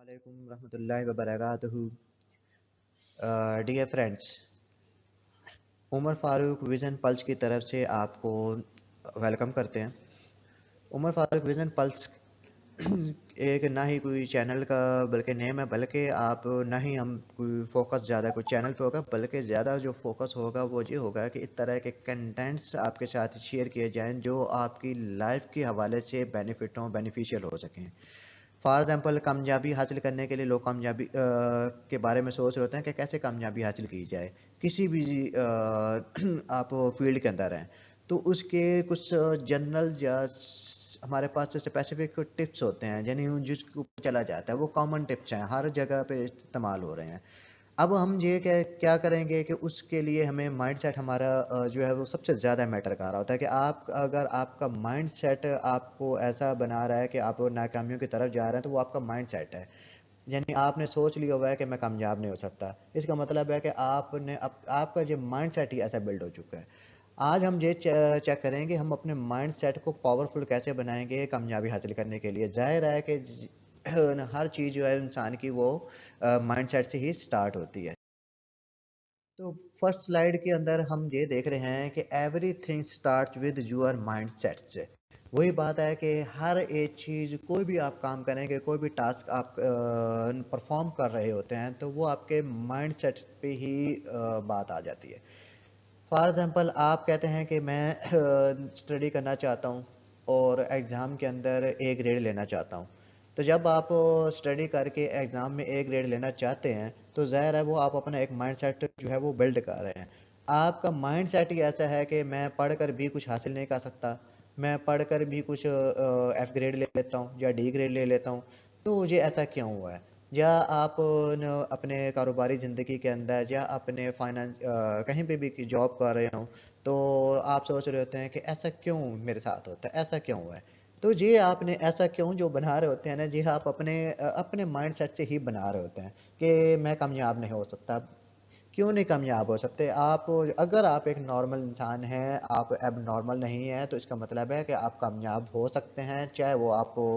वालेकुम रहमतुल्लाहि व बरकातुहू। Dear friends, Umar Farooq Vision Pulse की तरफ से आपको वेलकम करते हैं। उमर फारूक विज़न पल्स एक ना ही कोई चैनल का बल्कि नेम है, बल्कि आप ना ही हम कोई फोकस ज़्यादा कोई चैनल पे होगा, बल्कि ज़्यादा जो फोकस होगा वो ये होगा कि इस तरह के कंटेंट्स आपके साथ शेयर किए जाएं जो आपकी लाइफ के हवाले से बेनिफिट हों, बेनिफिशियल हो सकें। फॉर एग्ज़ाम्पल, कामयाबी हासिल करने के लिए लोग कामयाबी के बारे में सोच रहे होते हैं कि कैसे कामयाबी हासिल की जाए। किसी भी आप फील्ड के अंदर हैं तो उसके कुछ जनरल या हमारे पास स्पेसिफिक टिप्स होते हैं, यानी जिसके ऊपर चला जाता है, वो कॉमन टिप्स हैं, हर जगह पे इस्तेमाल हो रहे हैं। अब हम ये क्या क्या करेंगे कि उसके लिए हमें माइंडसेट हमारा जो है वो सबसे ज़्यादा मैटर कर रहा होता है कि आप अगर आपका माइंडसेट आपको ऐसा बना रहा है कि आप नाकामियों की तरफ जा रहे हैं, तो वो आपका माइंडसेट है। यानी आपने सोच लिया हुआ है कि मैं कामयाब नहीं हो सकता, इसका मतलब है कि आपने आपका जो माइंडसेट ही ऐसा बिल्ड हो चुका है। आज हम ये चेक करेंगे हम अपने माइंडसेट को पावरफुल कैसे बनाएंगे कामयाबी हासिल करने के लिए। जाहिर है कि हर चीज़ जो है इंसान की वो माइंडसेट से ही स्टार्ट होती है। तो फर्स्ट स्लाइड के अंदर हम ये देख रहे हैं कि everything starts with your mindset से। वही बात है कि हर एक चीज़, कोई भी आप काम करेंगे, कोई भी टास्क आप परफॉर्म कर रहे होते हैं, तो वो आपके माइंडसेट पे ही बात आ जाती है। फॉर एग्ज़ाम्पल, आप कहते हैं कि मैं स्टडी करना चाहता हूँ और एग्ज़ाम के अंदर ए ग्रेड लेना चाहता हूँ। तो जब आप स्टडी करके एग्ज़ाम में ए ग्रेड लेना चाहते हैं, तो ज़ाहिर है वो आप अपना एक माइंडसेट जो है वो बिल्ड कर रहे हैं। आपका माइंडसेट ही ऐसा है कि मैं पढ़कर भी कुछ हासिल नहीं कर सकता, मैं पढ़कर भी कुछ एफ ग्रेड ले लेता हूँ या डी ग्रेड ले लेता हूँ, तो मुझे ऐसा क्यों हुआ है? या आप अपने कारोबारी ज़िंदगी के अंदर या अपने फाइनेंस कहीं पे भी जॉब कर रहे हो, तो आप सोच रहे होते हैं कि ऐसा क्यों मेरे साथ होता है, ऐसा क्यों हुआ है? तो ये आपने ऐसा क्यों जो बना रहे होते हैं ना जी, आप अपने माइंड सेट से ही बना रहे होते हैं कि मैं कामयाब नहीं हो सकता। क्यों नहीं कामयाब हो सकते आप? अगर आप एक नॉर्मल इंसान हैं, आप एब नॉर्मल नहीं हैं, तो इसका मतलब है कि आप कामयाब हो सकते हैं, चाहे वो आपको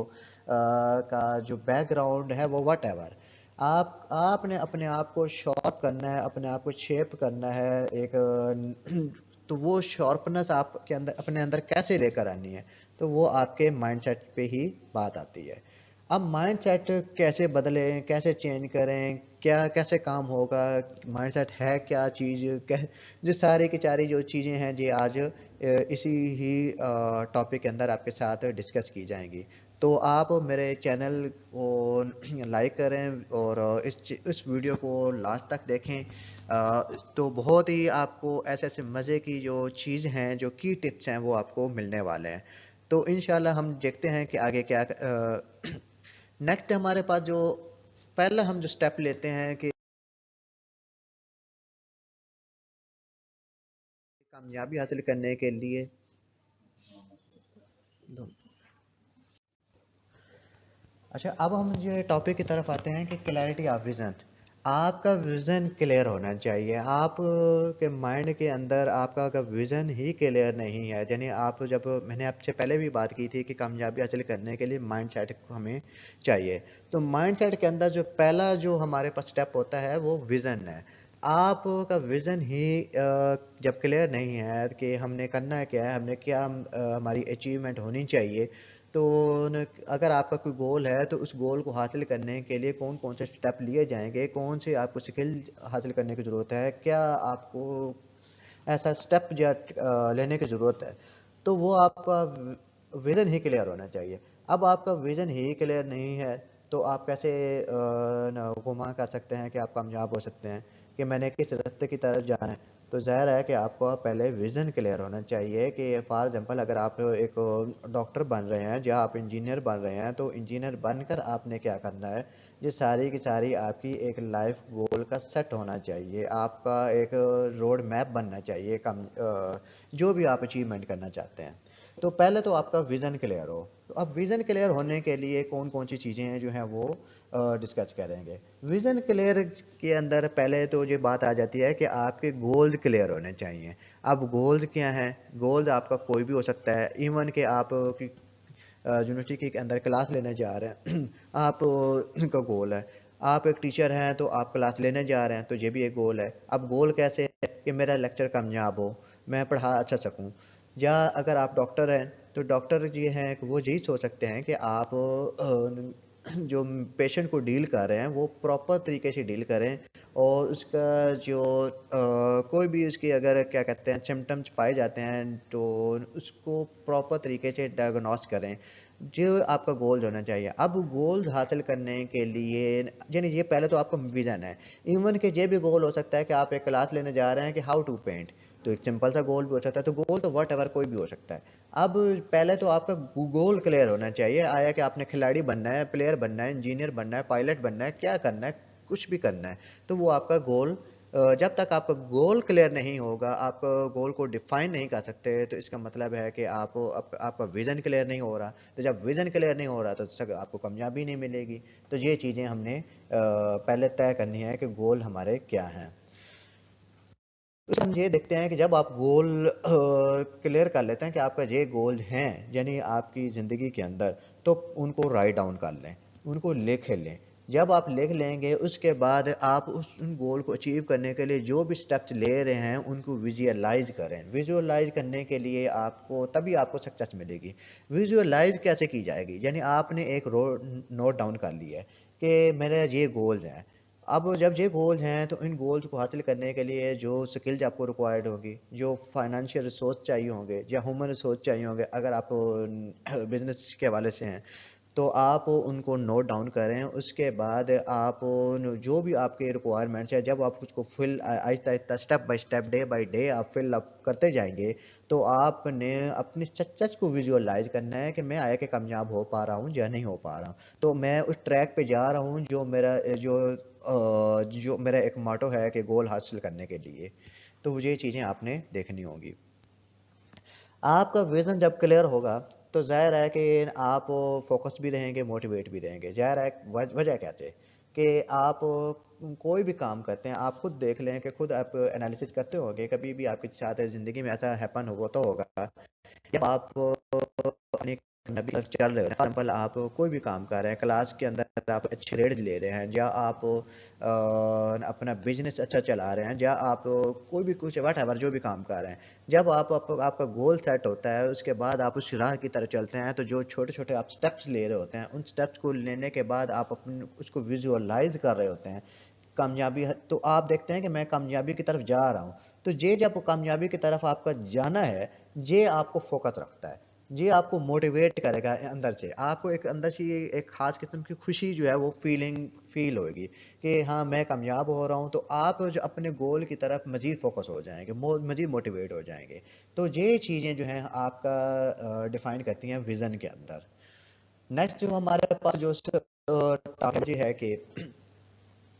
का जो बैकग्राउंड है वो वट एवर। आपने अपने आप को शॉर्प करना है, अपने आप को शेप करना है एक तो वो शॉर्पनेस आपके अंदर अपने अंदर कैसे लेकर आनी है, तो वो आपके माइंडसेट पे ही बात आती है। अब माइंडसेट कैसे बदलें, कैसे चेंज करें, क्या कैसे काम होगा, माइंडसेट है क्या चीज़, ये सारी की सारी जो चीज़ें हैं ये आज इसी ही टॉपिक के अंदर आपके साथ डिस्कस की जाएंगी। तो आप मेरे चैनल को लाइक करें और इस वीडियो को लास्ट तक देखें। तो बहुत ही आपको ऐसे ऐसे मज़े की जो चीज़ हैं, जो की टिप्स हैं, वो आपको मिलने वाले हैं। तो इंशाल्लाह हम देखते हैं कि आगे क्या नेक्स्ट हमारे पास जो पहला हम जो स्टेप लेते हैं कि कामयाबी हासिल करने के लिए अच्छा, अब हम ये टॉपिक की तरफ आते हैं कि क्लैरिटी ऑफ विज़न। आपका विज़न क्लियर होना चाहिए। आप के माइंड के अंदर आपका अगर विज़न ही क्लियर नहीं है, यानी आप जब मैंने आपसे पहले भी बात की थी कि कामयाबी हासिल करने के लिए माइंड सेट हमें चाहिए। तो माइंड सेट के अंदर जो पहला जो हमारे पास स्टेप होता है वो विज़न है। आपका विज़न ही जब क्लियर नहीं है कि हमने करना है क्या है, हमने क्या हमारी अचीवमेंट होनी चाहिए, तो अगर आपका कोई गोल है, तो उस गोल को हासिल करने के लिए कौन कौन से स्टेप लिए जाएंगे, कौन से आपको स्किल हासिल करने की ज़रूरत है, क्या आपको ऐसा स्टेप लेने की ज़रूरत है, तो वो आपका विज़न ही क्लियर होना चाहिए। अब आपका विज़न ही क्लियर नहीं है, तो आप कैसे घुमा कर सकते हैं कि आप कामयाब हो सकते हैं कि मैंने किस रास्ते की तरफ जाना है? तो ज़ाहिर है कि आपको पहले विज़न क्लियर होना चाहिए कि फॉर एग्जांपल, अगर आप एक डॉक्टर बन रहे हैं या आप इंजीनियर बन रहे हैं, तो इंजीनियर बनकर आपने क्या करना है, ये सारी की सारी आपकी एक लाइफ गोल का सेट होना चाहिए, आपका एक रोड मैप बनना चाहिए जो भी आप अचीवमेंट करना चाहते हैं। तो पहले तो आपका विज़न क्लियर हो। तो अब विज़न क्लियर होने के लिए कौन कौन सी चीज़ें हैं जो हैं वो डिस्कस करेंगे। विज़न क्लियर के अंदर पहले तो ये बात आ जाती है कि आपके गोल्स क्लियर होने चाहिए। अब गोल्स क्या हैं? गोल्स आपका कोई भी हो सकता है, इवन कि आप यूनिवर्सिटी के अंदर क्लास लेने जा रहे हैं आप का गोल है, आप एक टीचर हैं तो आप क्लास लेने जा रहे हैं, तो ये भी एक गोल है। अब गोल कैसे है कि मेरा लेक्चर कामयाब हो, मैं पढ़ा अच्छा सकूं। या अगर आप डॉक्टर हैं तो डॉक्टर ये हैं कि वो यही सोच सकते हैं कि आप जो पेशेंट को डील कर रहे हैं वो प्रॉपर तरीके से डील करें, और उसका जो कोई भी उसकी अगर क्या कहते हैं सिम्टम्स पाए जाते हैं तो उसको प्रॉपर तरीके से डायग्नोस करें। जो आपका गोल होना चाहिए। अब गोल हासिल करने के लिए यानी ये पहले तो आपका विजन है। इवन कि ये भी गोल हो सकता है कि आप एक क्लास लेने जा रहे हैं कि हाउ टू पेंट, तो एक सिंपल सा गोल भी हो सकता है। तो गोल तो वट एवर कोई भी हो सकता है। अब पहले तो आपका गोल क्लियर होना चाहिए, आया कि आपने खिलाड़ी बनना है, प्लेयर बनना है, इंजीनियर बनना है, पायलट बनना है, क्या करना है, कुछ भी करना है। तो वो आपका गोल, जब तक आपका गोल क्लियर नहीं होगा, आप गोल को डिफाइन नहीं कर सकते, तो इसका मतलब है कि आपका विज़न क्लियर नहीं हो रहा। तो जब विज़न क्लियर नहीं हो रहा तो आपको कामयाबी नहीं मिलेगी। तो ये चीज़ें हमने पहले तय करनी है कि गोल हमारे क्या हैं। तो हम ये देखते हैं कि जब आप गोल क्लियर कर लेते हैं कि आपका ये गोल हैं यानी आपकी ज़िंदगी के अंदर, तो उनको राइट डाउन कर लें, उनको लिख लें। जब आप लिख लेंगे उसके बाद आप उन गोल को अचीव करने के लिए जो भी स्टेप्स ले रहे हैं उनको विजुअलाइज करें। विजुअलाइज करने के लिए आपको तभी आपको सक्सेस मिलेगी। विजुअलाइज कैसे की जाएगी, यानी आपने एक नोट डाउन कर लिया है कि मेरा ये गोल है। अब जब ये गोल हैं तो इन गोल्स को हासिल करने के लिए जो स्किल्स आपको रिक्वायर्ड होगी, जो फाइनेंशियल रिसोर्स चाहिए होंगे या ह्यूमन रिसोर्स चाहिए होंगे, अगर आप बिजनेस के हवाले से हैं तो आप उनको नोट डाउन करें। उसके बाद आप जो भी आपके रिक्वायरमेंट्स है, जब आप उसको fill Aahista Aahista step by step day by day आप फिल अप करते जाएंगे, तो आपने अपनी सक्सेस को विजुअलाइज करना है कि मैं आया कि कामयाब हो पा रहा हूँ या नहीं हो पा रहा हूँ। तो मैं उस ट्रैक पे जा रहा हूँ जो मेरा एक मोटो है कि गोल हासिल करने के लिए। तो ये चीज़ें आपने देखनी होंगी। आपका विज़न जब क्लियर होगा तो ज़ाहिर है कि आप फोकस भी रहेंगे, मोटिवेट भी रहेंगे। ज़ाहिर है वजह क्या है कि आप कोई भी काम करते हैं, आप खुद देख लें कि खुद आप एनालिसिस करते होंगे, कभी भी आपके साथ ज़िंदगी में ऐसा हैपन हुआ तो होगा जब आप अपनी नबी तरफ चल रहे हो। एग्जाम्पल, आप कोई भी काम कर रहे हैं, क्लास के अंदर आप अच्छे ग्रेड ले रहे हैं, या आप अपना बिजनेस अच्छा चला रहे हैं, या आप कोई भी कुछ वट एवर जो भी काम कर रहे हैं, जब आपका गोल सेट होता है उसके बाद आप उस राह की तरफ चलते हैं, तो जो छोटे छोटे आप स्टेप्स ले रहे होते हैं, उन स्टेप्स को लेने के बाद आप अपने उसको विजुअलाइज कर रहे होते हैं कामयाबी है। तो आप देखते हैं कि मैं कामयाबी की तरफ जा रहा हूँ। तो ये जब कामयाबी की तरफ आपका जाना है, ये आपको फोकस रखता है, ये आपको मोटिवेट करेगा अंदर से। आपको एक अंदर से एक खास किस्म की खुशी जो है वो फील होगी कि हाँ मैं कामयाब हो रहा हूँ। तो आप जो अपने गोल की तरफ मजीद फोकस हो जाएंगे, मजीद मोटिवेट हो जाएंगे। तो ये चीज़ें जो हैं आपका डिफाइन करती हैं विज़न के अंदर। नेक्स्ट जो हमारे पास जो टॉपिक है कि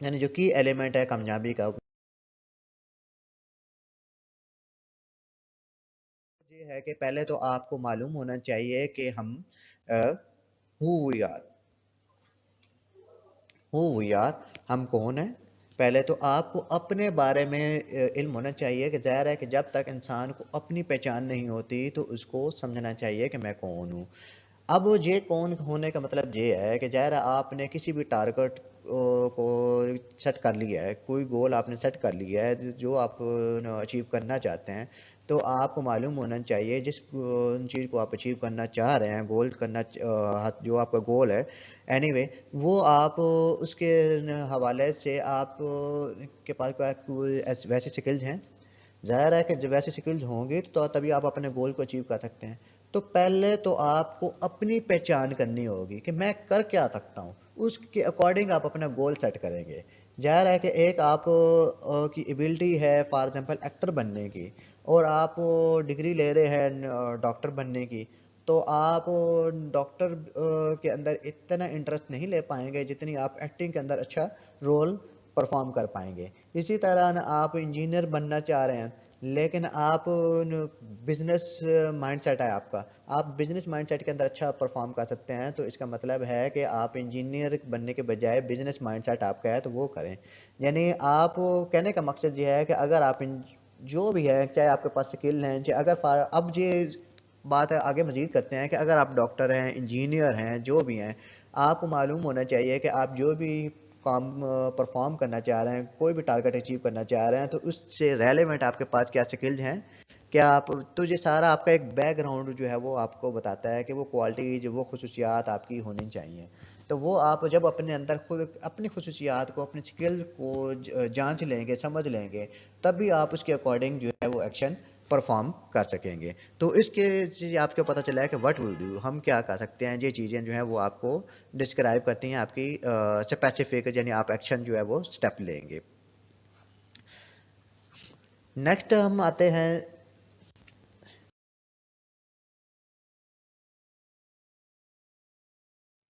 यानी जो की एलिमेंट है कामयाबी का, ये है कि पहले तो आपको मालूम होना चाहिए कि हम हु वी आर, हम कौन हैं। पहले तो आपको अपने बारे में इल्म होना चाहिए कि ज़ाहिर है कि जब तक इंसान को अपनी पहचान नहीं होती तो उसको समझना चाहिए कि मैं कौन हूँ। अब ये कौन होने का मतलब ये है कि ज़ाहिर है आपने किसी भी टारगेट को सेट कर लिया है, कोई गोल आपने सेट कर लिया है जो आप अचीव करना चाहते हैं। तो आपको मालूम होना चाहिए जिस चीज़ को आप अचीव करना चाह रहे हैं, गोल करना जो आपका गोल है एनीवे, वो आप उसके हवाले से आप के पास कोई वैसे स्किल्स हैं। ज़ाहिर है कि जब वैसे स्किल्स होंगे तो तभी आप अपने गोल को अचीव कर सकते हैं। तो पहले तो आपको अपनी पहचान करनी होगी कि मैं कर क्या सकता हूँ, उसके अकॉर्डिंग आप अपना गोल सेट करेंगे। ज़ाहिर है कि एक आप की एबिलिटी है फॉर एग्जांपल एक्टर बनने की, और आप डिग्री ले रहे हैं डॉक्टर बनने की, तो आप डॉक्टर के अंदर इतना इंटरेस्ट नहीं ले पाएंगे जितनी आप एक्टिंग के अंदर अच्छा रोल परफॉर्म कर पाएंगे। इसी तरह न आप इंजीनियर बनना चाह रहे हैं, लेकिन आप बिजनेस माइंडसेट है आपका, आप बिजनेस माइंडसेट के अंदर अच्छा परफॉर्म कर सकते हैं, तो इसका मतलब है कि आप इंजीनियर बनने के बजाय बिजनेस माइंडसेट आपका है तो वो करें। यानी आप कहने का मकसद ये है कि अगर आप जो भी है, चाहे आपके पास स्किल हैं, चाहे अगर अब ये बात आगे मजीद करते हैं कि अगर आप डॉक्टर हैं, इंजीनियर हैं, जो भी हैं, आपको मालूम होना चाहिए कि आप जो भी काम परफॉर्म करना चाह रहे हैं, कोई भी टारगेट अचीव करना चाह रहे हैं, तो उससे रेलेवेंट आपके पास क्या स्किल्स हैं, क्या आप, तो ये सारा आपका एक बैकग्राउंड जो है वो आपको बताता है कि वो क्वालिटी जो वो खसूसियात आपकी होनी चाहिए। तो वो आप जब अपने अंदर खुद अपनी खसूसियात को, अपनी स्किल को जांच लेंगे, समझ लेंगे, तभी आप उसके अकॉर्डिंग जो है वो एक्शन परफॉर्म कर सकेंगे। तो इसके चीज़ आपको पता चला है कि व्हाट विल डू, हम क्या कर सकते हैं, ये चीज़ें जो हैं वो आपको डिस्क्राइब करती हैं आपकी स्पेसिफिक, यानी आप एक्शन जो है वो स्टेप लेंगे। नेक्स्ट हम आते हैं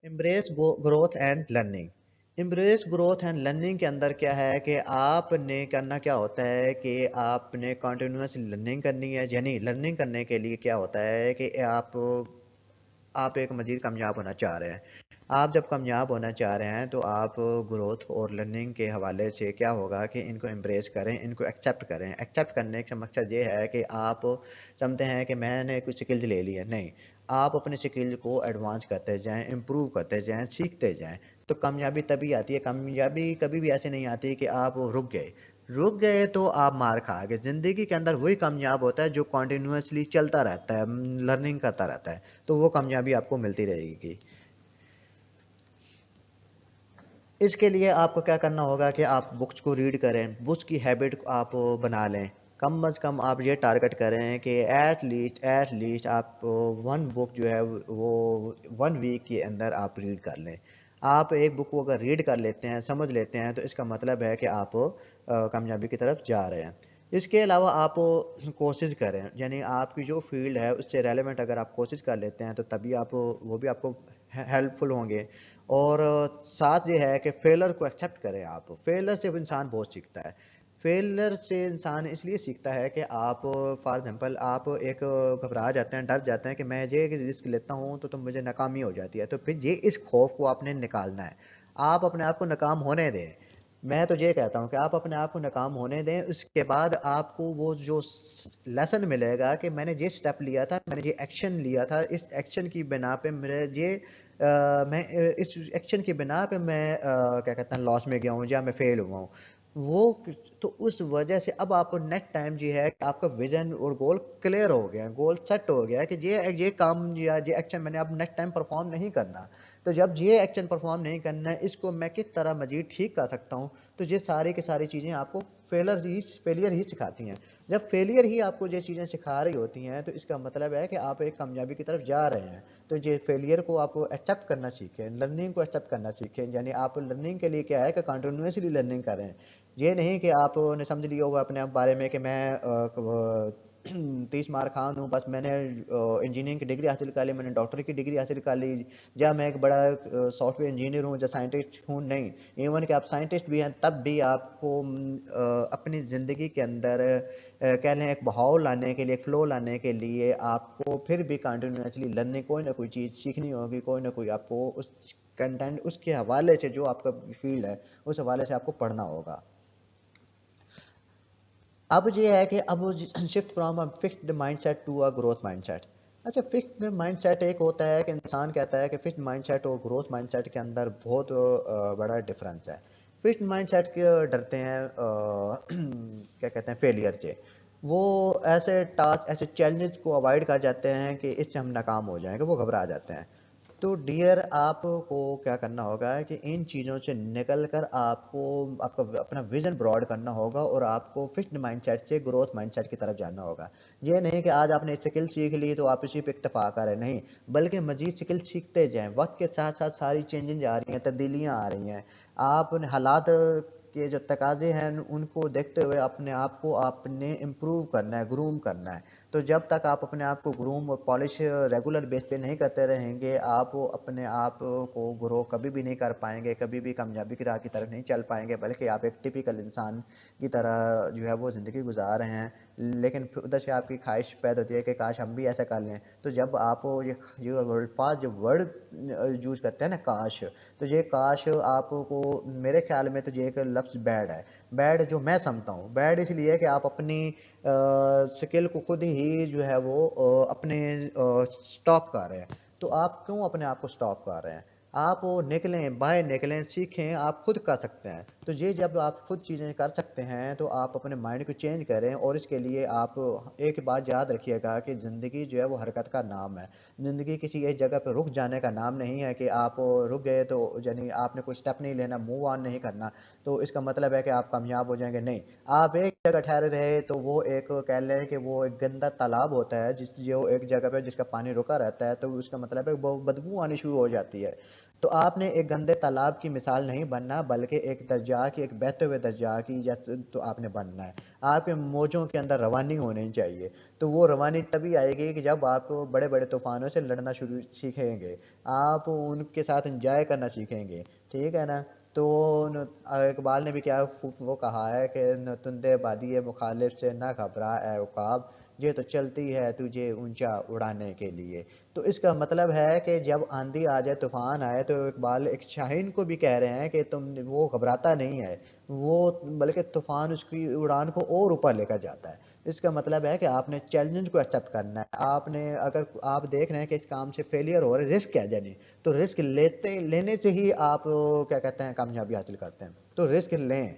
embrace growth and learning. Embrace growth and learning के अंदर क्या है कि आपने करना क्या होता है कि आपने कंटिन्यूस लर्निंग करनी है। यानी लर्निंग करने के लिए क्या होता है कि आप एक मज़ीद कामयाब होना चाह रहे हैं। आप जब कामयाब होना चाह रहे हैं तो आप ग्रोथ और लर्निंग के हवाले से क्या होगा कि इनको एम्ब्रेस करें, इनको एक्सेप्ट करें। एक्सेप्ट करने का मकसद ये है कि आप समझते हैं कि मैंने कुछ स्किल्स ले ली है, नहीं, आप अपने स्किल को एडवांस करते जाएं, इम्प्रूव करते जाएं, सीखते जाएं। तो कामयाबी तभी आती है। कामयाबी कभी भी ऐसे नहीं आती कि आप रुक गए तो आप मार खा गए। ज़िंदगी के अंदर वही कामयाब होता है जो कॉन्टीन्यूसली चलता रहता है, लर्निंग करता रहता है, तो वो कामयाबी आपको मिलती रहेगी। इसके लिए आपको क्या करना होगा कि आप बुक्स को रीड करें, बुक्स की हैबिट आप बना लें। कम अज़ कम आप ये टारगेट करें कि एट लीस्ट आप वन बुक जो है वो 1 वीक के अंदर आप रीड कर लें। आप एक बुक को अगर रीड कर लेते हैं, समझ लेते हैं, तो इसका मतलब है कि आप कामयाबी की तरफ जा रहे हैं। इसके अलावा आप कोशिश करें, यानी आपकी जो फील्ड है उससे रेलेवेंट अगर आप कोशिश कर लेते हैं तो तभी आप वो भी आपको हेल्पफुल होंगे। और साथ ये है कि फेलर को एक्सेप्ट करें। आप फेलर से इंसान बहुत सीखता है। फेलर से इंसान इसलिए सीखता है कि आप, फॉर एग्जांपल, आप एक घबरा जाते हैं, डर जाते हैं कि मैं ये रिस्क लेता हूँ तो मुझे नाकामी हो जाती है, तो फिर ये इस खौफ को आपने निकालना है। आप अपने आप को नाकाम होने दें। मैं तो ये कहता हूँ कि आप अपने आप को नाकाम होने दें, उसके बाद आपको वो जो लेसन मिलेगा कि मैंने ये स्टेप लिया था, मैंने ये एक्शन लिया था, इस एक्शन की बिना पे मेरे ये मैं इस एक्शन की बिना पे मैं क्या कहते हैं लॉस में गया हूँ या मैं फेल हुआ हूँ। वो तो उस वजह से अब आपको नेक्स्ट टाइम ये है कि आपका विजन और गोल क्लियर हो गया है, गोल सेट हो गया है कि ये काम या ये एक्शन मैंने अब नेक्स्ट टाइम परफॉर्म नहीं करना। तो जब ये एक्शन परफॉर्म नहीं करना है, इसको मैं किस तरह मजीद ठीक कर सकता हूँ। तो ये सारी की सारी चीज़ें आपको फेलियर ही सिखाती हैं। जब फेलियर ही आपको ये चीज़ें सिखा रही होती हैं तो इसका मतलब है कि आप एक कामयाबी की तरफ जा रहे हैं। तो ये फेलियर को आपको एक्सेप्ट करना सीखें, लर्निंग को एक्सेप्ट करना सीखें। यानी आप लर्निंग के लिए क्या है कि कंटिन्यूसली लर्निंग करें। ये नहीं कि आपने समझ लिया होगा अपने आप बारे में कि मैं 30 मार खान हूँ, बस मैंने इंजीनियरिंग की डिग्री हासिल कर ली, मैंने डॉक्टर की डिग्री हासिल कर ली, या मैं एक बड़ा सॉफ्टवेयर इंजीनियर हूँ या साइंटिस्ट हूँ। नहीं, इवन कि आप साइंटिस्ट भी हैं तब भी आपको अपनी ज़िंदगी के अंदर कह लें एक बहाव लाने के लिए, एक फ़्लो लाने के लिए आपको फिर भी कंटिन्यूसली लर्निंग, कोई ना कोई चीज़ सीखनी होगी, कोई ना कोई आपको उस कंटेंट, उसके हवाले से जो आपका फील्ड है उस हवाले से आपको पढ़ना होगा। अब ये है कि अब shift from a fixed mindset to a growth mindset. अच्छा, फिक्स्ड माइंडसेट एक होता है कि इंसान कहता है कि फिक्स्ड माइंडसेट और ग्रोथ माइंडसेट के अंदर बहुत बड़ा डिफरेंस है। फिक्स्ड माइंडसेट के डरते हैं क्या कहते हैं, फेलियर से। वो ऐसे टास्क, ऐसे चैलेंज को अवॉइड कर जाते हैं कि इससे हम नाकाम हो जाएंगे, वो घबरा जाते हैं। तो डियर, आपको क्या करना होगा कि इन चीज़ों से निकल कर आपको आपका अपना विजन ब्रॉड करना होगा और आपको फिक्स्ड माइंडसेट से ग्रोथ माइंडसेट की तरफ जाना होगा। ये नहीं कि आज आपने स्किल सीख ली तो आप इसी पे इक्तफा करें, नहीं, बल्कि मजीद स्किल सीखते जाएं। वक्त के साथ साथ सारी चेंजेस आ रही हैं, तब्दीलियाँ आ रही हैं। आप हालात के जो तकाजे हैं उनको देखते हुए अपने आप को आपने इम्प्रूव करना है, ग्रूम करना है। तो जब तक आप अपने आप को ग्रूम और पॉलिश रेगुलर बेस पे नहीं करते रहेंगे, आप अपने आप को ग्रो कभी भी नहीं कर पाएंगे, कभी भी कामयाबी की राह की तरफ नहीं चल पाएंगे, बल्कि आप एक टिपिकल इंसान की तरह जो है वो ज़िंदगी गुजार रहे हैं। लेकिन फिर उधर से आपकी ख्वाहिश पैदा होती है कि काश हम भी ऐसा कर लें। तो जब आप ये अल्फाज, जो वर्ड यूज़ करते हैं ना, काश, तो ये काश आपको, मेरे ख्याल में तो ये एक लफ्ज़ बैड है। बैड जो मैं समझता हूँ, बैड इसलिए कि आप अपनी स्किल को खुद ही जो है वो अपने स्टॉप कर रहे हैं। तो आप क्यों अपने आप को स्टॉप कर रहे हैं? आप वो निकलें, बाहर निकलें, सीखें, आप खुद कर सकते हैं। तो ये जब आप खुद चीज़ें कर सकते हैं तो आप अपने माइंड को चेंज करें, और इसके लिए आप एक बात याद रखिएगा कि ज़िंदगी जो है वो हरकत का नाम है। ज़िंदगी किसी एक जगह पर रुक जाने का नाम नहीं है कि आप रुक गए तो यानी आपने कोई स्टेप नहीं लेना, मूव ऑन नहीं करना, तो इसका मतलब है कि आप कामयाब हो जाएंगे। नहीं, आप एक जगह ठहरे रहे तो वो एक कह लें कि वो एक गंदा तालाब होता है, जिस जो एक जगह पे जिसका पानी रुका रहता है, तो उसका मतलब है वो बदबू आनी शुरू हो जाती है। तो आपने एक गंदे तालाब की मिसाल नहीं बनना, बल्कि एक दर्जा की, एक बहते हुए दर्जा की या तो आपने बनना है। आपके मौजों के अंदर रवानी होनी चाहिए। तो वो रवानी तभी आएगी कि जब आप बड़े बड़े तूफानों से लड़ना शुरू सीखेंगे, आप उनके साथ एंजॉय करना सीखेंगे। ठीक है ना? तो इकबाल ने भी क्या वो कहा है कि न तुंदे बादी मुखालिफ से ना घबरा ए उकाब, ये तो चलती है तुझे ऊंचा उड़ाने के लिए। तो इसका मतलब है कि जब आंधी आ जाए, तूफान आए, तो इकबाल एक शाहीन को भी कह रहे हैं कि तुम, वो घबराता नहीं है, वो बल्कि तूफान उसकी उड़ान को और ऊपर लेकर जाता है। इसका मतलब है कि आपने चैलेंज को एक्सेप्ट करना है। आपने, अगर आप देख रहे हैं कि इस काम से फेलियर हो रहा है, रिस्क है जानी, तो रिस्क लेते लेने से ही आप क्या कहते हैं कामयाबी हासिल करते हैं। तो रिस्क लें।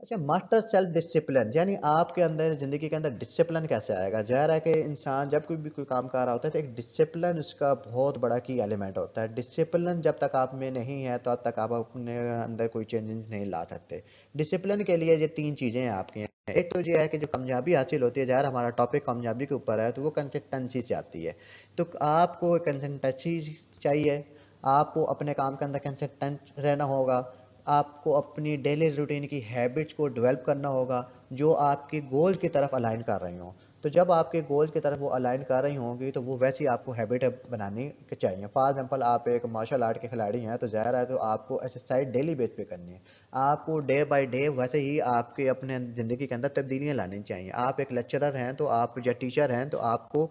अच्छा, मास्टर सेल्फ डिसिप्लिन यानी आपके अंदर, जिंदगी के अंदर डिसिप्लिन कैसे आएगा? जाहिर है कि इंसान जब कोई भी कोई काम कर रहा होता है तो एक डिसिप्लिन उसका बहुत बड़ा की एलिमेंट होता है। डिसिप्लिन जब तक आप में नहीं है तो अब तक आप अपने अंदर कोई चेंजेस नहीं ला सकते। डिसिप्लिन के लिए ये तीन चीज़ें हैं आपकी हैं। एक तो ये है कि जो कामयाबी हासिल होती है, ज़ाहिर हमारा टॉपिक कामयाबी के ऊपर है, तो वो कंसिस्टेंसी से आती है। तो आपको कंसिस्टेंसी चाहिए, आपको अपने काम के अंदर कंसिस्टेंट रहना होगा, आपको अपनी डेली रूटीन की हैबिट्स को डेवलप करना होगा जो आपके गोल की तरफ अलाइन कर रही हों। तो जब आपके गोल की तरफ वो अलाइन कर रही होंगी तो वो वैसी आपको हैबिट बनानी चाहिए। फॉर एग्जांपल, आप एक मार्शल आर्ट के खिलाड़ी हैं, तो ज़ाहिर है तो आपको एक्सरसाइज डेली बेस पे करनी है। आपको डे बाय डे वैसे ही आपके अपने ज़िंदगी के अंदर तब्दीलियाँ लानी चाहिए। आप एक लेक्चरर हैं तो आप, या टीचर हैं तो आपको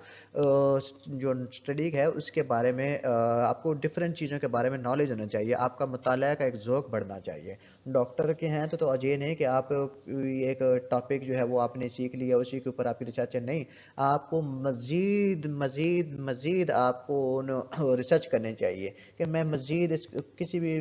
जो स्टडी है उसके बारे में आपको डिफरेंट चीज़ों के बारे में नॉलेज होना चाहिए। आपका मुताला का एक ज़ौक़ बढ़ना चाहिए। डॉक्टर के हैं तो अजय नहीं कि आप एक टॉपिक जो है वो आपने सीख लिया, उसी के ऊपर आपकी रिसर्च है, नहीं। आपको मज़ीद मज़ीद मज़ीद आपको रिसर्च करनी चाहिए कि मैं मज़ीद इस किसी भी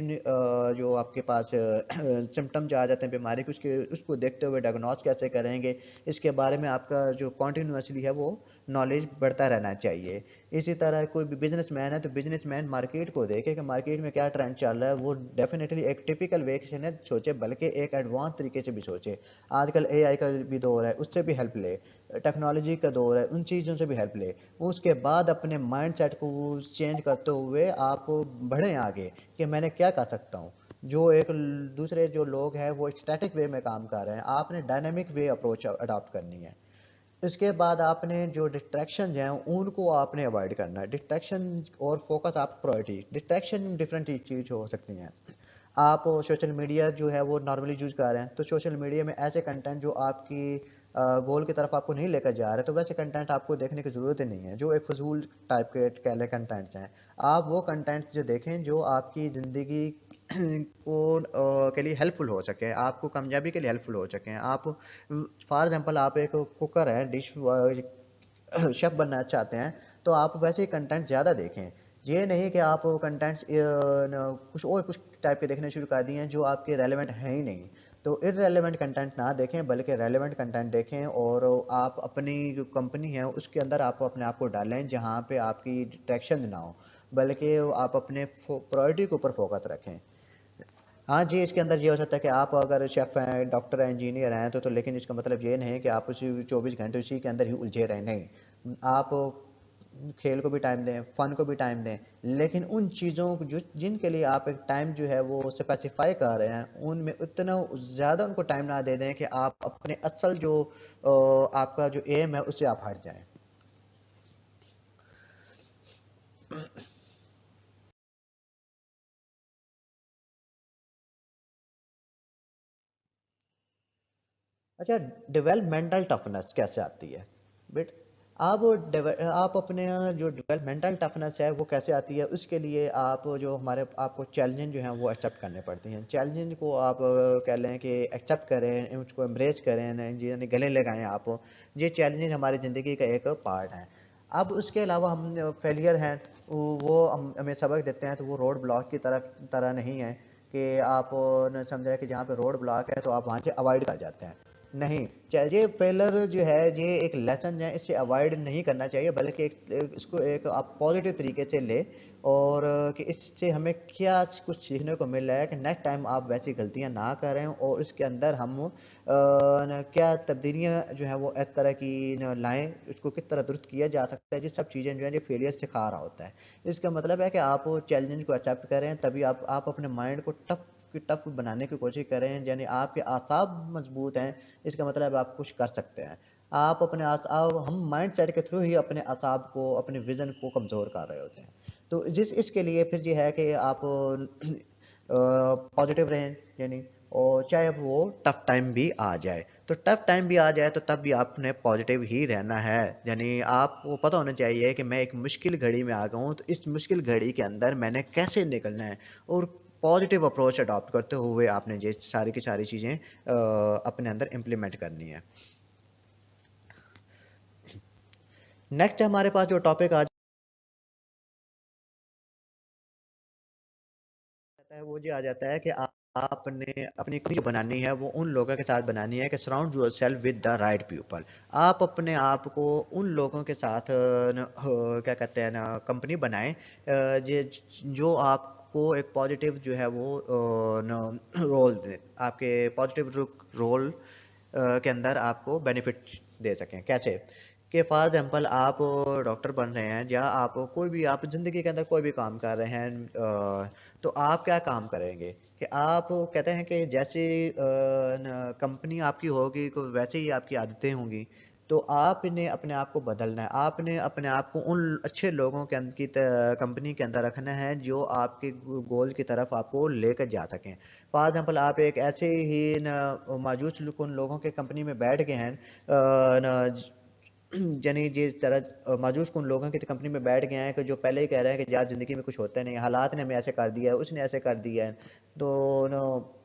जो आपके पास सिम्टम्स आ जाते हैं बीमारी के, उसके उसको देखते हुए डायग्नोस कैसे करेंगे, इसके बारे में आपका जो कॉन्टीन्यूसली है वो नॉलेज बढ़ता रहना चाहिए। इसी तरह कोई भी बिजनेसमैन है तो बिजनेसमैन मार्केट को देखे कि मार्केट में क्या ट्रेंड चल रहा है, वो डेफिनेटली एक टिपिकल वे से न सोचे, बल्कि एक एडवांस तरीके से भी सोचे। आजकल एआई का भी दौर है, उससे भी हेल्प ले। टेक्नोलॉजी का दौर है, उन चीज़ों से भी हेल्प ले। उसके बाद अपने माइंड सेट को चेंज करते हुए आप बढ़ें आगे कि मैंने क्या कर सकता हूँ। जो एक दूसरे जो लोग हैं वो एक स्टैटिक वे में काम कर रहे हैं, आपने डायनेमिक वे अप्रोच अडॉप्ट करनी है। इसके बाद आपने जो डिस्ट्रैक्शन हैं उनको आपने अवॉइड करना है। डिस्ट्रैक्शन और फोकस आप प्रायोरिटी। डिस्ट्रैक्शन डिफरेंट चीज़ हो सकती हैं। आप सोशल मीडिया जो है वो नॉर्मली यूज़ कर रहे हैं, तो सोशल मीडिया में ऐसे कंटेंट जो आपकी गोल की तरफ आपको नहीं लेकर जा रहे, तो वैसे कंटेंट आपको देखने की ज़रूरत ही नहीं है, जो एक फजूल टाइप के कहले कंटेंट्स हैं। आप वो कंटेंट्स जो देखें जो आपकी ज़िंदगी को के लिए हेल्पफुल हो सके, आपको कामयाबी के लिए हेल्पफुल हो सकें। आप फॉर एग्जांपल, आप एक कुकर हैं, डिश शेफ़ बनना चाहते हैं, तो आप वैसे ही कंटेंट ज़्यादा देखें। ये नहीं कि आप कंटेंट्स कुछ टाइप के देखने शुरू कर दिए हैं जो आपके रेलेवेंट हैं ही नहीं। तो इररेलेवेंट कंटेंट ना देखें, बल्कि रेलेवेंट कंटेंट देखें, और आप अपनी जो कंपनी है उसके अंदर आप अपने आप को डालें जहाँ पे आपकी डिस्ट्रैक्शन ना हो, बल्कि आप अपने प्रायोरिटी के ऊपर फोकस रखें। हाँ जी, इसके अंदर ये हो सकता है कि आप अगर शेफ़ हैं, डॉक्टर हैं, इंजीनियर हैं, तो लेकिन इसका मतलब ये नहीं है कि आप उसी 24 घंटे उसी के अंदर ही उलझे रहें, नहीं। आप खेल को भी टाइम दें, फ़न को भी टाइम दें, लेकिन उन चीज़ों को जो जिनके लिए आप एक टाइम जो है वो स्पेसिफ़ाई कर रहे हैं, उनमें उतना ज़्यादा उनको टाइम ना दे दें कि आप अपने असल जो आपका जो एम है उससे आप हट जाएँ। अच्छा, डेवलपमेंटल टफनेस कैसे आती है? बेट आप अपने जो डेवलपमेंटल टफनेस है वो कैसे आती है, उसके लिए आप जो हमारे आपको चैलेंज जो हैं वो एक्सेप्ट करने पड़ते हैं। चैलेंज को आप कह लें कि एक्सेप्ट करें, उसको एम्ब्रेस करें, यानी गले लगाएं आप। ये चैलेंज हमारी ज़िंदगी का एक पार्ट है। अब उसके अलावा हम फेलियर हैं, वो हमें सबक देते हैं, तो वो रोड ब्लॉक की तरह नहीं है कि आप न समझें कि जहाँ पे रोड ब्लॉक है तो आप वहाँ से अवॉइड कर जाते हैं। नहीं, ये फेलर जो है ये एक लेसन है, इससे अवॉइड नहीं करना चाहिए, बल्कि इसको एक आप पॉजिटिव तरीके से ले, और कि इससे हमें क्या कुछ सीखने को मिल रहा है कि नेक्स्ट टाइम आप वैसी गलतियां ना करें, और इसके अंदर हम क्या तब्दीलियां जो है वो एक तरह की लाएं, उसको किस तरह दुरुस्त किया जा सकता है। ये सब चीज़ें जो है ये फेलियर सिखा रहा होता है। इसका मतलब है कि आप चैलेंज को एक्सेप्ट करें, तभी आप अपने माइंड को टफ बनाने की कोशिश करें, यानी आपके आसाब मजबूत हैं, इसका मतलब आप कुछ कर सकते हैं। आप अपने आसाब, हम माइंड सेट के थ्रू ही अपने आसाब को, अपने विजन को कमज़ोर कर रहे होते हैं। तो जिस इसके लिए फिर ये है कि आप पॉजिटिव रहें, यानी, और चाहे वो टफ टाइम भी आ जाए, तो टफ टाइम भी आ जाए तो तब भी आपने पॉजिटिव ही रहना है। यानी आपको पता होना चाहिए कि मैं एक मुश्किल घड़ी में आ गया हूँ, तो इस मुश्किल घड़ी के अंदर मैंने कैसे निकलना है, और पॉजिटिव अप्रोच अडॉप्ट करते हुए आपने ये सारी की सारी चीज़ें अपने अंदर इम्प्लीमेंट करनी है। नेक्स्ट हमारे पास जो टॉपिक आ जाता है वो ये आ जाता है कि आपने अपनी कंपनी जो बनानी है वो उन लोगों के साथ बनानी है कि surround your self with the right people. आप अपने आप को उन लोगों के साथ क्या कहते हैं ना, कंपनी बनाएं, जो आपको एक पॉजिटिव जो है वो रोल दे, आपके पॉजिटिव रोल के अंदर आपको बेनिफिट दे सकें। कैसे? कि फॉर एग्जांपल आप डॉक्टर बन रहे हैं, या आप कोई भी, आप ज़िंदगी के अंदर कोई भी काम कर रहे हैं, तो आप क्या काम करेंगे कि आप कहते हैं कि जैसे कंपनी आपकी होगी तो वैसे ही आपकी आदतें होंगी। तो आपने अपने आप को बदलना है, आपने अपने आप को उन अच्छे लोगों के अंदर की कंपनी के अंदर रखना है जो आपके गोल की तरफ आपको लेकर जा सकें। फॉर एग्जांपल आप एक ऐसे ही न मायूस उन लोगों के कंपनी में बैठ गए हैं, न यानी जिस तरह मायूस उन लोगों की कंपनी में बैठ गए हैं कि जो पहले ही कह रहे हैं कि यार ज़िंदगी में कुछ होता नहीं, हालात ने हमें ऐसे कर दिया है, उसने ऐसे कर दिया है। तो नो,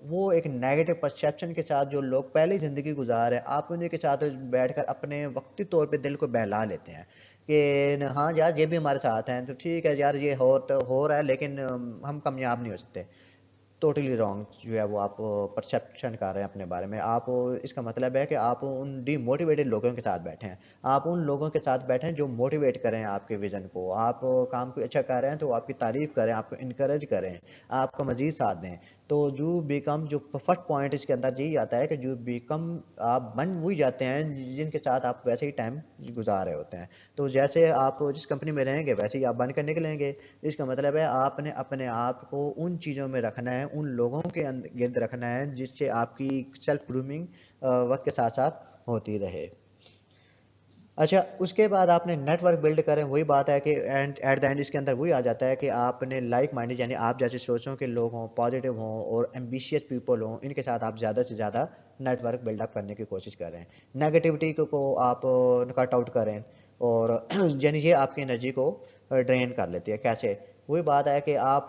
वो एक नेगेटिव परसेप्शन के साथ जो लोग पहले ही ज़िंदगी गुजार रहे हैं, आप उन्हीं के साथ बैठकर अपने वक्ती तौर पे दिल को बहला लेते हैं कि हाँ यार ये भी हमारे साथ हैं, तो ठीक है यार, ये हो रहा है, लेकिन हम कामयाब नहीं हो सकते। टोटली रॉन्ग जो है वो आप परसेप्शन कर रहे हैं अपने बारे में। आप, इसका मतलब है कि आप उन डीमोटिवेटेड लोगों के साथ बैठे हैं, आप उन लोगों के साथ बैठे हैं जो मोटिवेट करें आपके विजन को। आप काम को अच्छा कर रहे हैं तो आपकी तारीफ करें, आपको इनकरेज करें, आपका मजीद साथ दें। तो जो बिकम, जो फर्स्ट पॉइंट इसके अंदर यही आता है कि जो बिकम, आप बन वही जाते हैं जिनके साथ आप वैसे ही टाइम गुजार रहे होते हैं। तो जैसे आप जिस कंपनी में रहेंगे वैसे ही आप बन कर निकलेंगे। इसका मतलब है आपने अपने आप को उन चीज़ों में रखना है, उन लोगों के गिर्द रखना है जिससे आपकी सेल्फ ग्रूमिंग वक्त के साथ साथ होती रहे। अच्छा, उसके बाद आपने नेटवर्क बिल्ड करें, वही बात है कि एंड एट द एंड इसके अंदर वही आ जाता है कि आपने लाइक माइंडेड, यानी आप जैसे सोचों के लोग हों, पॉजिटिव हों और एम्बिशियस पीपल हों, इनके साथ आप ज़्यादा से ज़्यादा नेटवर्क बिल्डअप करने की कोशिश करें। नेगेटिविटी को आप कट आउट करें, और यानी ये आपकी एनर्जी को ड्रेन कर लेती है। कैसे? वही बात है कि आप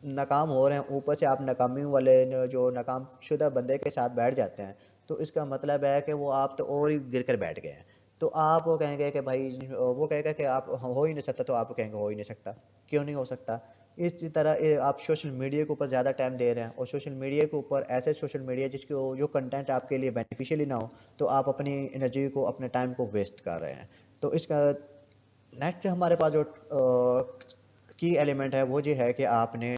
नाकाम हो रहे हैं, ऊपर से आप नाकामी वाले जो नाकाम शुदा बंदे के साथ बैठ जाते हैं, तो इसका मतलब है कि वो आप तो और ही गिर कर बैठ गए हैं। तो आप वो कहेंगे कि भाई, वो कहेगा कि आप हो ही नहीं सकता, तो आप कहेंगे हो ही नहीं सकता। क्यों नहीं हो सकता? इसी तरह आप सोशल मीडिया के ऊपर ज़्यादा टाइम दे रहे हैं, और सोशल मीडिया के ऊपर ऐसे सोशल मीडिया जिसको जो कंटेंट आपके लिए बेनिफिशियली ना हो, तो आप अपनी एनर्जी को, अपने टाइम को वेस्ट कर रहे हैं। तो इसका नेक्स्ट हमारे पास जो की एलिमेंट है वो ये है कि आपने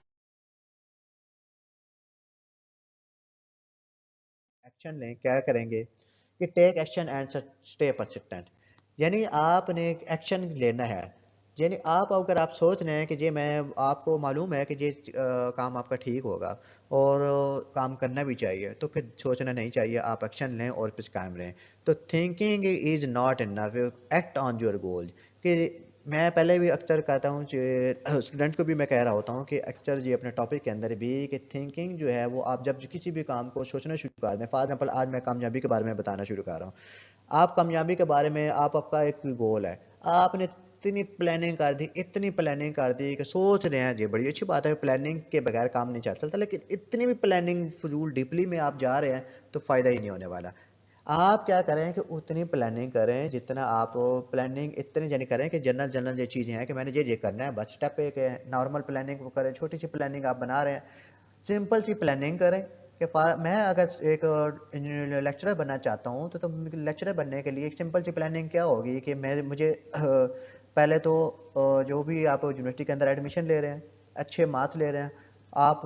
एक्शन लें। क्या करेंगे कि take action and stay persistent, यानी आपने एक एक्शन लेना है। यानी आप, अगर आप सोच रहे हैं कि ये, मैं आपको मालूम है कि ये काम आपका ठीक होगा और काम करना भी चाहिए, तो फिर सोचना नहीं चाहिए, आप एक्शन लें और फिर कायम रहें। तो thinking is not enough, act on your goal. कि मैं पहले भी अक्सर कहता हूँ, स्टूडेंट्स को भी मैं कह रहा होता हूँ कि अक्सर जी अपने टॉपिक के अंदर भी, कि थिंकिंग जो है वो आप जब किसी भी काम को सोचना शुरू कर दें, फॉर एग्जांपल आज मैं कामयाबी के बारे में बताना शुरू कर रहा हूँ, आप कामयाबी के बारे में आप आपका एक गोल है, आपने इतनी प्लानिंग कर दी कि सोच रहे हैं, ये बड़ी अच्छी बात है, प्लानिंग के बगैर काम नहीं चल सकता, लेकिन इतनी भी प्लानिंग फजूल डीपली में आप जा रहे हैं तो फ़ायदा ही नहीं होने वाला। आप क्या करें कि उतनी प्लानिंग करें जितना आप प्लानिंग इतनी जानी करें कि जनरल जनरल ये चीज़ें हैं कि मैंने ये करना है, बस स्टेप एक है, नॉर्मल प्लानिंग वो करें, छोटी सी प्लानिंग आप बना रहे हैं, सिंपल सी प्लानिंग करें कि मैं अगर एक लेक्चरर बनना चाहता हूँ तो लेक्चरर बनने के लिए एक सिंपल सी प्लानिंग क्या होगी कि मुझे पहले तो जो भी आप यूनिवर्सिटी के अंदर एडमिशन ले रहे हैं, अच्छे मार्क्स ले रहे हैं, आप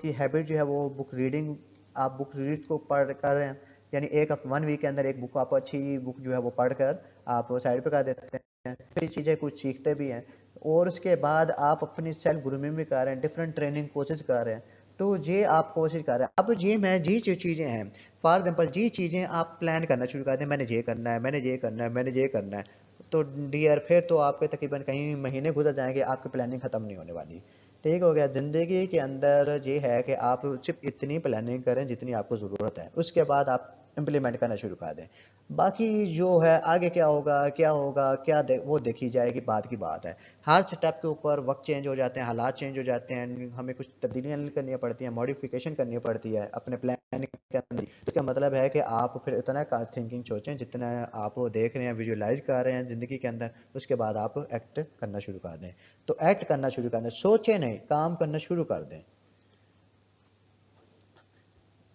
की हैबिट जो है वो बुक रीडिंग, आप बुक रीड को पढ़ कर रहे हैं, यानी एक 1 वीक के अंदर एक बुक आप अच्छी बुक जो है वो पढ़ कर आप साइड पे कर देते हैं, कई चीज़ें कुछ सीखते भी हैं, और उसके बाद आप अपनी सेल्फ ग्रूमिंग भी कर रहे हैं, डिफरेंट ट्रेनिंग कोर्सेज कर रहे हैं, तो ये आप कोशिश कर रहे हैं। अब ये मैं जी जो चीज़ें हैं, फॉर एग्जांपल जी चीज़ें आप प्लान करना शुरू कर दें, मैंने ये करना है, मैंने ये करना है, मैंने ये करना है, तो डियर फिर तो आपके तकरीबन कहीं महीने गुजर जाएंगे, आपकी प्लानिंग ख़त्म नहीं होने वाली। ठीक हो गया। ज़िंदगी के अंदर ये है कि आप सिर्फ इतनी प्लानिंग करें जितनी आपको ज़रूरत है, उसके बाद आप इम्प्लीमेंट करना शुरू कर दें। बाकी जो है आगे क्या होगा वो देखी जाएगी, बाद की बात है। हर स्टेप के ऊपर वक्त चेंज हो जाते हैं, हालात चेंज हो जाते हैं, हमें कुछ तब्दीलियाँ करनी पड़ती हैं, मॉडिफिकेशन करनी पड़ती है अपने प्लान के अंदर। इसका मतलब है कि आप फिर इतना थिंकिंग सोचें जितना आप वो देख रहे हैं, विजुलाइज कर रहे हैं ज़िंदगी के अंदर, उसके बाद आप एक्ट करना शुरू कर दें। तो एक्ट करना शुरू कर दें, सोचें नहीं, काम करना शुरू कर दें।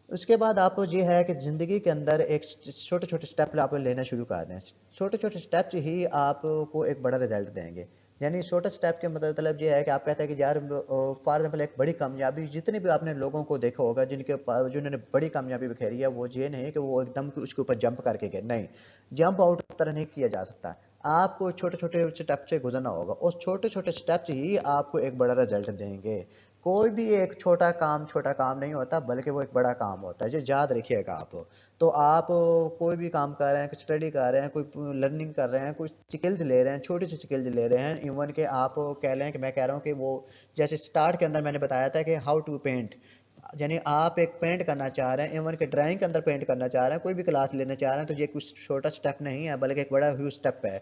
उसके बाद आपको ये है कि ज़िंदगी के अंदर एक छोटे छोटे स्टेप आप लेना शुरू कर दें। छोटे छोटे स्टेप्स ही आपको एक बड़ा रिजल्ट देंगे। यानी छोटा स्टेप के मतलब ये है कि आप कहते हैं कि यार फॉर एग्जाम्पल एक बड़ी कामयाबी, जितने भी आपने लोगों को देखा होगा जिन्होंने बड़ी कामयाबी बिखेरी है, वो ये नहीं कि वो एकदम उसके ऊपर जंप करके गए, नहीं, जंप आउट तरह नहीं किया जा सकता। आपको छोटे छोटे स्टेप से गुजरना होगा, और छोटे छोटे स्टेप्स ही आपको एक बड़ा रिजल्ट देंगे। कोई भी एक छोटा काम नहीं होता, बल्कि वो एक बड़ा काम होता है, जो याद रखिएगा आप। तो आप कोई भी काम कर रहे हैं, कुछ स्टडी कर रहे हैं, कोई लर्निंग कर रहे हैं, कुछ स्किल्स ले रहे हैं, छोटी सी स्किल्स ले रहे हैं, इवन के आप कह लें कि मैं कह रहा हूँ कि वो जैसे स्टार्ट के अंदर मैंने बताया था कि हाउ टू पेंट, यानी आप एक पेंट करना चाह रहे हैं, इवन के ड्राइंग के अंदर पेंट करना चाह रहे हैं, कोई भी क्लास लेना चाह रहे हैं, तो ये कुछ छोटा स्टेप नहीं है, बल्कि एक बड़ा ह्यूज स्टेप है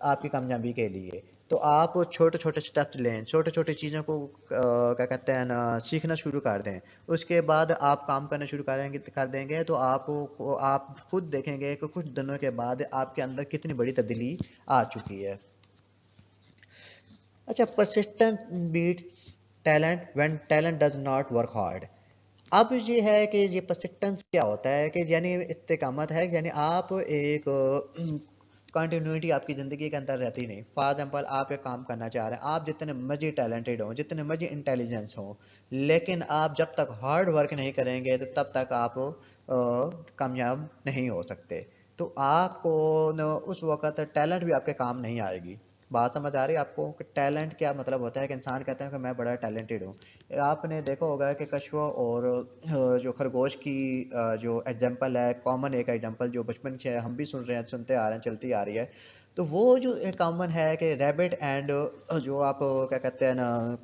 आपकी कामयाबी के लिए। तो आप छोटे छोटे स्टेप्स लें, छोटे छोटे चीज़ों को क्या कहते हैं ना, सीखना शुरू कर दें। उसके बाद आप काम करना शुरू कर देंगे, तो आप खुद देखेंगे कि कुछ दिनों के बाद आपके अंदर कितनी बड़ी तब्दीली आ चुकी है। अच्छा, persistence beats talent when talent does not work hard. अब ये है कि ये परसिस्टेंस क्या होता है कि यानी इस्तेकामत है, यानी आप एक कंटिन्यूटी आपकी ज़िंदगी के अंदर रहती नहीं। फॉर एग्जांपल आप एक काम करना चाह रहे हैं, आप जितने मर्जी टैलेंटेड हो, जितने मर्जी इंटेलिजेंस हो, लेकिन आप जब तक हार्ड वर्क नहीं करेंगे तो तब तक आप कामयाब नहीं हो सकते। तो आपको न उस वक्त टैलेंट भी आपके काम नहीं आएगी। बात समझ आ रही है आपको कि टैलेंट क्या मतलब होता है, कि इंसान कहता है कि मैं बड़ा टैलेंटेड हूँ। आपने देखा होगा कि कछुआ और जो खरगोश की जो एग्जांपल है, कॉमन एक एग्जांपल जो बचपन से हम भी सुन रहे हैं, सुनते आ रहे हैं, चलती आ रही है, तो वो जो कॉमन है कि रैबिट एंड जो आप क्या कहते हैं ना,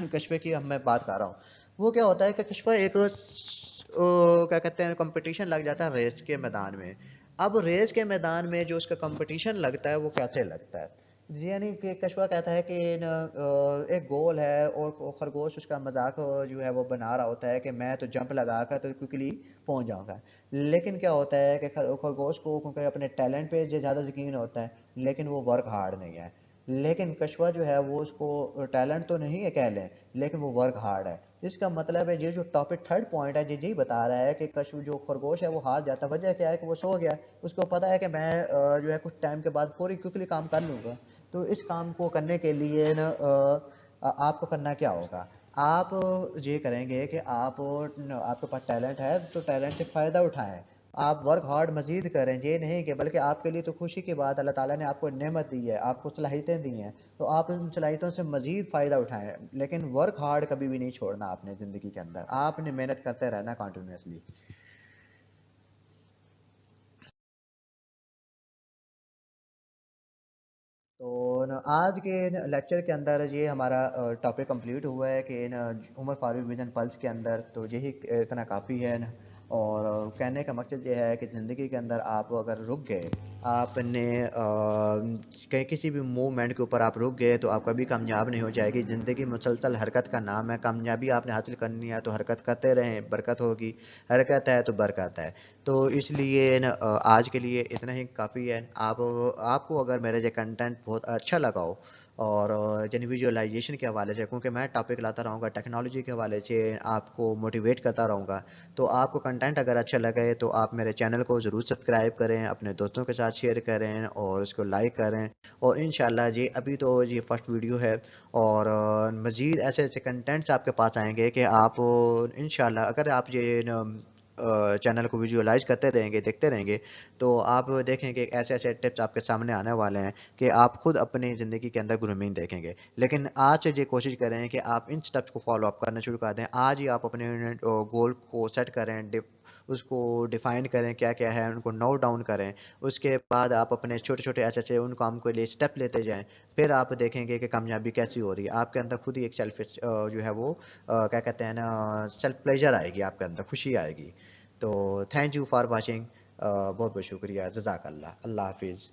कछुए की हम मैं बात कर रहा हूँ। वो क्या होता है कि कछुआ एक क्या कहते हैं कंपटीशन लग जाता है रेस के मैदान में। अब रेस के मैदान में जो उसका कंपटीशन लगता है वो कैसे लगता है, यानी कि कछुआ कहता है कि एक गोल है, और खरगोश उसका मजाक जो है वो बना रहा होता है कि मैं तो जंप लगा कर तो क्विकली पहुंच जाऊंगा। लेकिन क्या होता है कि खरगोश को क्योंकि अपने टैलेंट पे ज़्यादा यकीन होता है, लेकिन वो वर्क हार्ड नहीं है। लेकिन कछुआ जो है वो उसको टैलेंट तो नहीं है कह लें, लेकिन वो वर्क हार्ड है। इसका मतलब है ये जो टॉपिक थर्ड पॉइंट है, ये यही बता रहा है कि कछुआ जो खरगोश है वो हार जाता है। वजह क्या है कि वो सो गया, उसको पता है कि मैं जो है कुछ टाइम के बाद फौरी क्विकली काम कर लूँगा। तो इस काम को करने के लिए ना आपको करना क्या होगा, आप ये करेंगे कि आपके पास टैलेंट है तो टैलेंट से फ़ायदा उठाएं, आप वर्क हार्ड मज़ीद करें, ये नहीं कि बल्कि आपके लिए तो खुशी की बात, अल्लाह ताला ने आपको नेमत दी है, आपको सलाहियतें दी हैं, तो आप उन सलाहियतों से मज़ीद फ़ायदा उठाएं, लेकिन वर्क हार्ड कभी भी नहीं छोड़ना आपने ज़िंदगी के अंदर, आपने मेहनत करते रहना कंटिन्यूसली। तो न आज के लेक्चर के अंदर ये हमारा टॉपिक कंप्लीट हुआ है कि न उमर फारूक विजन पल्स के अंदर, तो यही इतना काफ़ी है न। और कहने का मकसद ये है कि ज़िंदगी के अंदर आप अगर रुक गए, आपने कहीं किसी भी मूवमेंट के ऊपर आप रुक गए तो आप कभी कामयाब नहीं हो जाएगी। ज़िंदगी मुसलसल हरकत का नाम है। कामयाबी आपने हासिल करनी है तो हरकत करते रहें, बरकत होगी। हरकत है तो बरकत है। तो इसलिए न आज के लिए इतना ही काफ़ी है। आपको अगर मेरा ये कंटेंट बहुत अच्छा लगा हो और जन विजुअलाइजेशन के हवाले से, क्योंकि मैं टॉपिक लाता रहूँगा टेक्नोलॉजी के हवाले से, आपको मोटिवेट करता रहूँगा, तो आपको कंटेंट अगर अच्छा लगे तो आप मेरे चैनल को ज़रूर सब्सक्राइब करें, अपने दोस्तों के साथ शेयर करें और उसको लाइक करें। और इंशाल्लाह जी, अभी तो ये फर्स्ट वीडियो है और मज़ीद ऐसे ऐसे कंटेंट्स आपके पास आएंगे कि आप इंशाल्लाह अगर आप ये चैनल को विजुअलाइज करते रहेंगे, देखते रहेंगे, तो आप देखेंगे ऐसे ऐसे टिप्स आपके सामने आने वाले हैं कि आप खुद अपनी ज़िंदगी के अंदर ग्रूमिंग देखेंगे। लेकिन आज से ये कोशिश करें कि आप इन स्टेप्स को फॉलो अप करना शुरू कर दें। आज ही आप अपने गोल को सेट करें, उसको डिफाइन करें क्या क्या है, उनको नोट डाउन करें। उसके बाद आप अपने छोटे छोटे ऐसे ऐसे उन काम के लिए स्टेप लेते जाएं। फिर आप देखेंगे कि कामयाबी कैसी हो रही है। आपके अंदर खुद ही एक सेल्फ जो है वो क्या कहते हैं ना, सेल्फ प्लेजर आएगी, आपके अंदर खुशी आएगी। तो थैंक यू फॉर वॉचिंग। बहुत बहुत शुक्रिया, जज़ाकल्लाह। अल्लाह हाफिज़।